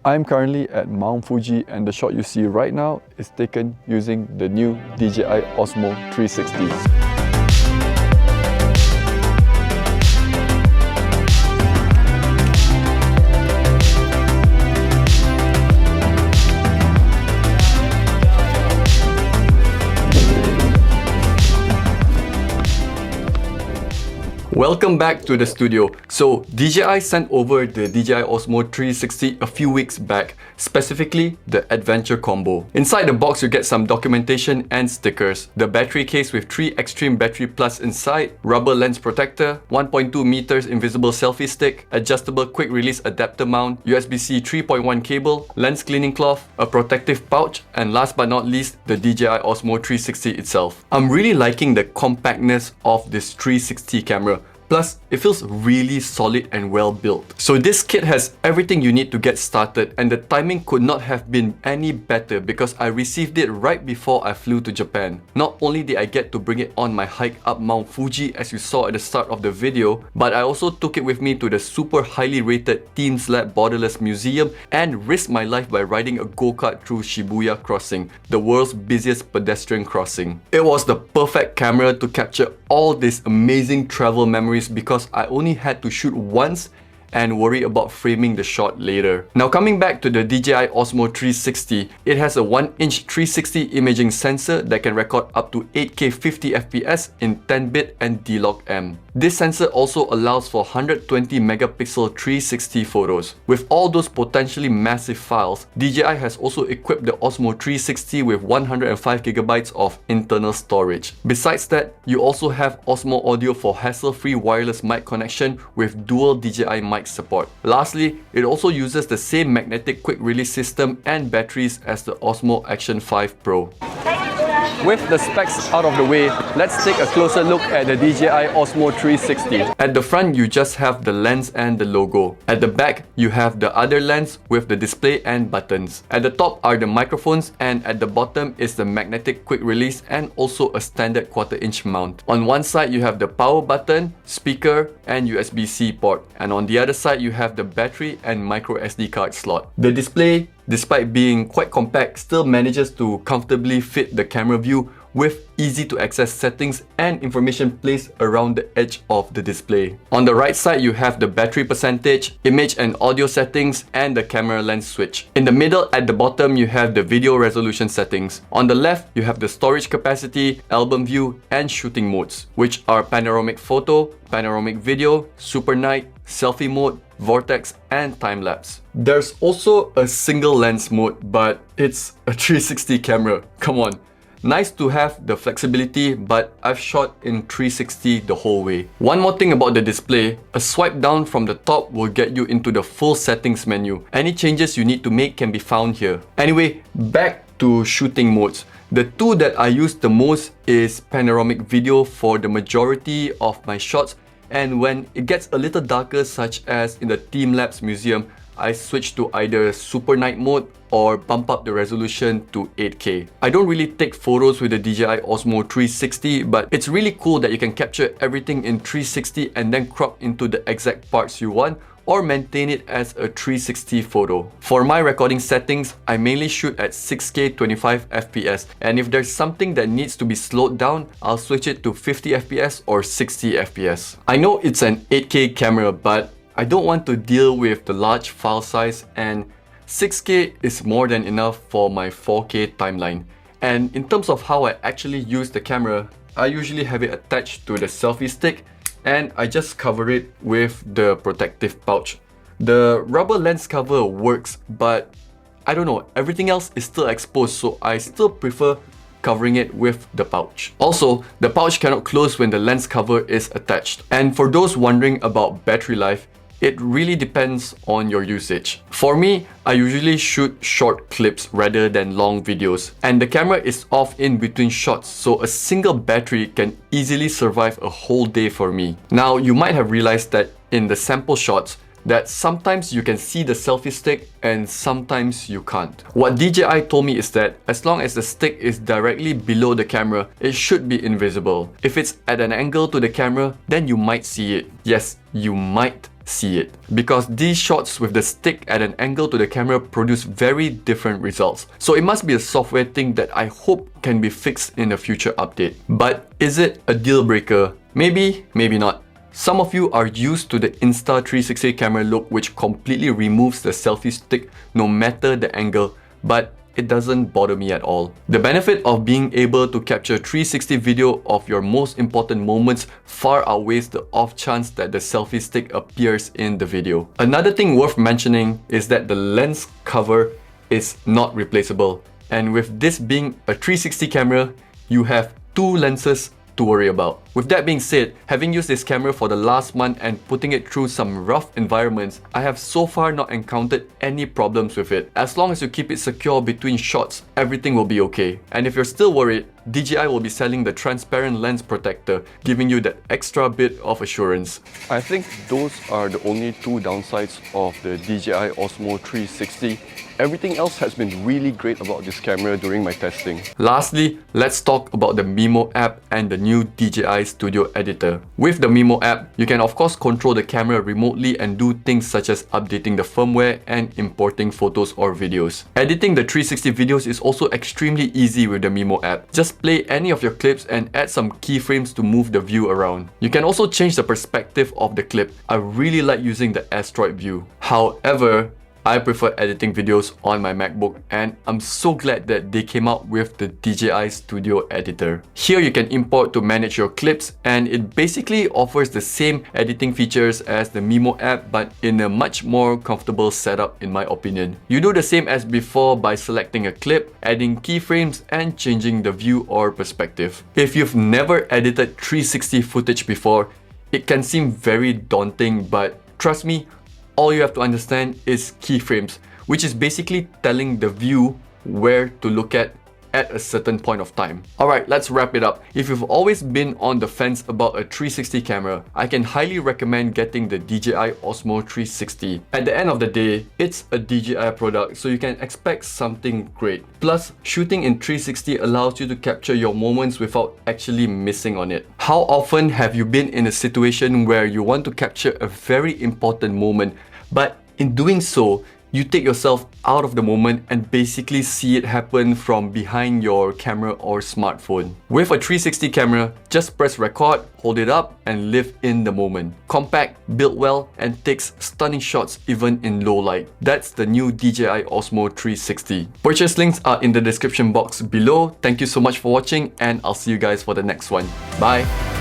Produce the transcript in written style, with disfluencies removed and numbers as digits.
I'm currently at Mount Fuji and the shot you see right now is taken using the new DJI Osmo 360. Welcome back to the studio. So DJI sent over the DJI Osmo 360 a few weeks back, specifically the Adventure Combo. Inside the box you get some documentation and stickers, the battery case with 3 Extreme Battery Plus inside, rubber lens protector, 1.2 meters invisible selfie stick, adjustable quick release adapter mount, USB-C 3.1 cable, lens cleaning cloth, a protective pouch, and last but not least, the DJI Osmo 360 itself. I'm really liking the compactness of this 360 camera. Plus, it feels really solid and well built. So this kit has everything you need to get started, and the timing could not have been any better because I received it right before I flew to Japan. Not only did I get to bring it on my hike up Mount Fuji as you saw at the start of the video, but I also took it with me to the super highly rated Teams Lab Borderless Museum and risked my life by riding a go-kart through Shibuya Crossing, the world's busiest pedestrian crossing. It was the perfect camera to capture all these amazing travel memories because I only had to shoot once and worry about framing the shot later. Now coming back to the DJI Osmo 360, it has a 1-inch 360 imaging sensor that can record up to 8K 50fps in 10-bit and D-Log-M. This sensor also allows for 120 megapixel 360 photos. With all those potentially massive files, DJI has also equipped the Osmo 360 with 105GB of internal storage. Besides that, you also have Osmo Audio for hassle-free wireless mic connection with dual DJI mic support. Lastly, it also uses the same magnetic quick release system and batteries as the Osmo Action 5 Pro. With the specs out of the way, let's take a closer look at the DJI Osmo 360. At the front, you just have the lens and the logo. At the back, you have the other lens with the display and buttons. At the top are the microphones, and at the bottom is the magnetic quick release and also a standard 1/4-inch mount. On one side, you have the power button, speaker, and USB-C port. And on the other side, you have the battery and micro SD card slot. The display, despite being quite compact, still manages to comfortably fit the camera view with easy to access settings and information placed around the edge of the display. On the right side, you have the battery percentage, image and audio settings, and the camera lens switch. In the middle at the bottom, you have the video resolution settings. On the left, you have the storage capacity, album view, and shooting modes, which are panoramic photo, panoramic video, super night, selfie mode, vortex, and time-lapse. There's also a single lens mode, but it's a 360 camera. Come on. Nice to have the flexibility, but I've shot in 360 the whole way. One more thing about the display, a swipe down from the top will get you into the full settings menu. Any changes you need to make can be found here. Anyway, back to shooting modes. The two that I use the most is panoramic video for the majority of my shots, and when it gets a little darker, such as in the Team Labs Museum, I switch to either Super Night mode or bump up the resolution to 8K. I don't really take photos with the DJI Osmo 360, but it's really cool that you can capture everything in 360 and then crop into the exact parts you want, or maintain it as a 360 photo. For my recording settings, I mainly shoot at 6K 25fps, and if there's something that needs to be slowed down, I'll switch it to 50fps or 60fps. I know it's an 8K camera, but I don't want to deal with the large file size, and 6K is more than enough for my 4K timeline. And in terms of how I actually use the camera, I usually have it attached to the selfie stick, and I just cover it with the protective pouch. The rubber lens cover works, but I don't know, everything else is still exposed, so I still prefer covering it with the pouch. Also, the pouch cannot close when the lens cover is attached. And for those wondering about battery life, it really depends on your usage. For me, I usually shoot short clips rather than long videos, and the camera is off in between shots, so a single battery can easily survive a whole day for me. Now, you might have realized that in the sample shots, that sometimes you can see the selfie stick and sometimes you can't. What DJI told me is that as long as the stick is directly below the camera, it should be invisible. If it's at an angle to the camera, then you might see it. Yes, you might see it. Because these shots with the stick at an angle to the camera produce very different results. So it must be a software thing that I hope can be fixed in a future update. But is it a deal breaker? Maybe, maybe not. Some of you are used to the Insta360 camera look, which completely removes the selfie stick no matter the angle, but it doesn't bother me at all. The benefit of being able to capture 360 video of your most important moments far outweighs the off chance that the selfie stick appears in the video. Another thing worth mentioning is that the lens cover is not replaceable. And with this being a 360 camera, you have two lenses to worry about. With that being said, having used this camera for the last month and putting it through some rough environments, I have so far not encountered any problems with it. As long as you keep it secure between shots, everything will be okay. And if you're still worried, DJI will be selling the transparent lens protector, giving you that extra bit of assurance. I think those are the only two downsides of the DJI Osmo 360. Everything else has been really great about this camera during my testing. Lastly, let's talk about the Mimo app and the new DJI Studio editor. With the Mimo app, you can of course control the camera remotely and do things such as updating the firmware and importing photos or videos. Editing the 360 videos is also extremely easy with the Mimo app. Just play any of your clips and add some keyframes to move the view around. You can also change the perspective of the clip. I really like using the asteroid view. However, I prefer editing videos on my MacBook, and I'm so glad that they came out with the DJI Studio editor. Here you can import to manage your clips, and it basically offers the same editing features as the Mimo app, but in a much more comfortable setup in my opinion. You do the same as before by selecting a clip, adding keyframes, and changing the view or perspective. If you've never edited 360 footage before, it can seem very daunting, but trust me, all you have to understand is keyframes, which is basically telling the view where to look at a certain point of time. Alright, let's wrap it up. If you've always been on the fence about a 360 camera, I can highly recommend getting the DJI Osmo 360. At the end of the day, it's a DJI product, so you can expect something great. Plus, shooting in 360 allows you to capture your moments without actually missing on it. How often have you been in a situation where you want to capture a very important moment, but in doing so, you take yourself out of the moment and basically see it happen from behind your camera or smartphone? With a 360 camera, just press record, hold it up, and live in the moment. Compact, built well, and takes stunning shots even in low light. That's the new DJI Osmo 360. Purchase links are in the description box below. Thank you so much for watching, and I'll see you guys for the next one. Bye!